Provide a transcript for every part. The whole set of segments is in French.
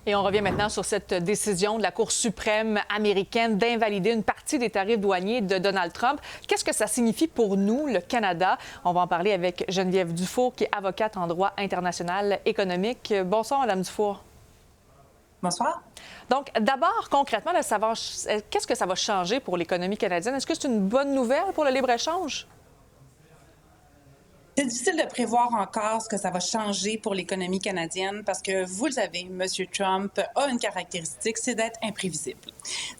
Et on revient maintenant sur cette décision de la Cour suprême américaine d'invalider une partie des tarifs douaniers de Donald Trump. Qu'est-ce que ça signifie pour nous, le Canada? On va en parler avec Geneviève Dufour, qui est avocate en droit international économique. Bonsoir, Madame Dufour. Bonsoir. Donc, d'abord, concrètement, qu'est-ce que ça va changer pour l'économie canadienne? Est-ce que c'est une bonne nouvelle pour le libre-échange? C'est difficile de prévoir encore ce que ça va changer pour l'économie canadienne parce que, vous le savez, M. Trump a une caractéristique, c'est d'être imprévisible.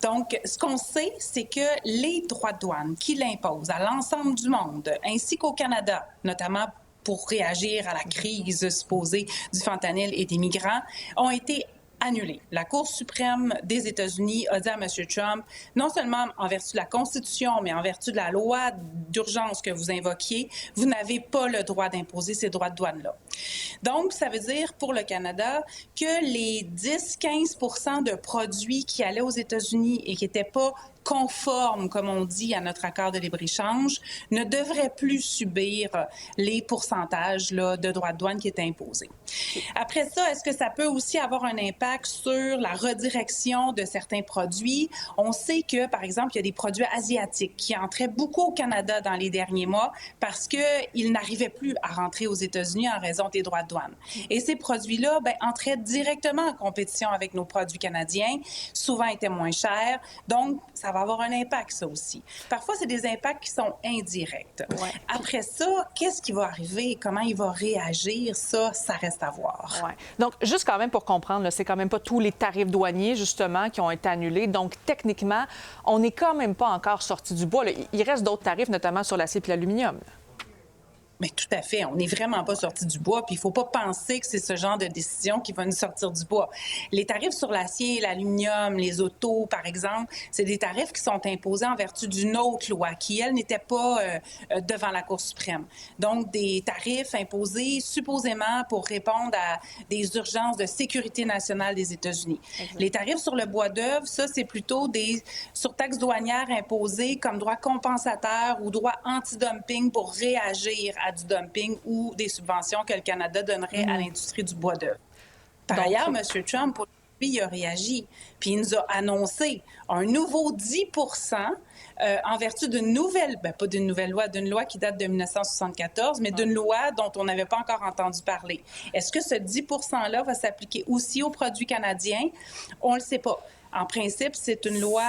Donc, ce qu'on sait, c'est que les droits de douane qu'il impose à l'ensemble du monde, ainsi qu'au Canada, notamment pour réagir à la crise supposée du fentanyl et des migrants, ont été annulé. La Cour suprême des États-Unis a dit à M. Trump, non seulement en vertu de la Constitution, mais en vertu de la loi d'urgence que vous invoquiez, vous n'avez pas le droit d'imposer ces droits de douane-là. Donc, ça veut dire pour le Canada que les 10-15 % de produits qui allaient aux États-Unis et qui n'étaient pas conformes, comme on dit, à notre accord de libre-échange, ne devraient plus subir les pourcentages là, de droits de douane qui étaient imposés. Après ça, est-ce que ça peut aussi avoir un impact sur la redirection de certains produits? On sait que, par exemple, il y a des produits asiatiques qui entraient beaucoup au Canada dans les derniers mois parce qu'ils n'arrivaient plus à rentrer aux États-Unis en raison des droits de douane. Et ces produits-là entraient directement en compétition avec nos produits canadiens, souvent étaient moins chers. Donc, ça va avoir un impact, ça aussi. Parfois, c'est des impacts qui sont indirects. Ouais. Après ça, qu'est-ce qui va arriver? Comment il va réagir? Ça reste à voir. Ouais. Donc, juste quand même pour comprendre, c'est quand même pas tous les tarifs douaniers, justement, qui ont été annulés. Donc, techniquement, on n'est quand même pas encore sorti du bois. Là. Il reste d'autres tarifs, notamment sur l'acier et l'aluminium. Mais tout à fait. On n'est vraiment pas sorti du bois. Puis il ne faut pas penser que c'est ce genre de décision qui va nous sortir du bois. Les tarifs sur l'acier, l'aluminium, les autos, par exemple, c'est des tarifs qui sont imposés en vertu d'une autre loi qui, elle, n'était pas devant la Cour suprême. Donc, des tarifs imposés supposément pour répondre à des urgences de sécurité nationale des États-Unis. Les tarifs sur le bois d'œuvre, ça, c'est plutôt des surtaxes douanières imposées comme droit compensateur ou droit anti-dumping pour réagir à du dumping ou des subventions que le Canada donnerait à l'industrie du bois d'œuvre. Par ailleurs, M. Trump, lui, il a réagi, puis il nous a annoncé un nouveau 10 % en vertu d'une nouvelle, pas d'une nouvelle loi, d'une loi qui date de 1974, mais d'une loi dont on n'avait pas encore entendu parler. Est-ce que ce 10 % va s'appliquer aussi aux produits canadiens? On ne le sait pas. En principe, c'est une loi...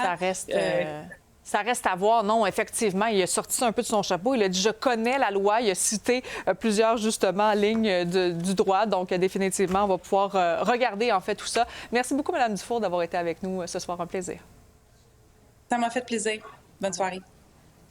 Ça reste à voir. Non, effectivement, il a sorti ça un peu de son chapeau. Il a dit « je connais la loi ». Il a cité plusieurs, justement, lignes du droit. Donc, définitivement, on va pouvoir regarder, en fait, tout ça. Merci beaucoup, Mme Dufour, d'avoir été avec nous ce soir. Un plaisir. Ça m'a fait plaisir. Bonne soirée.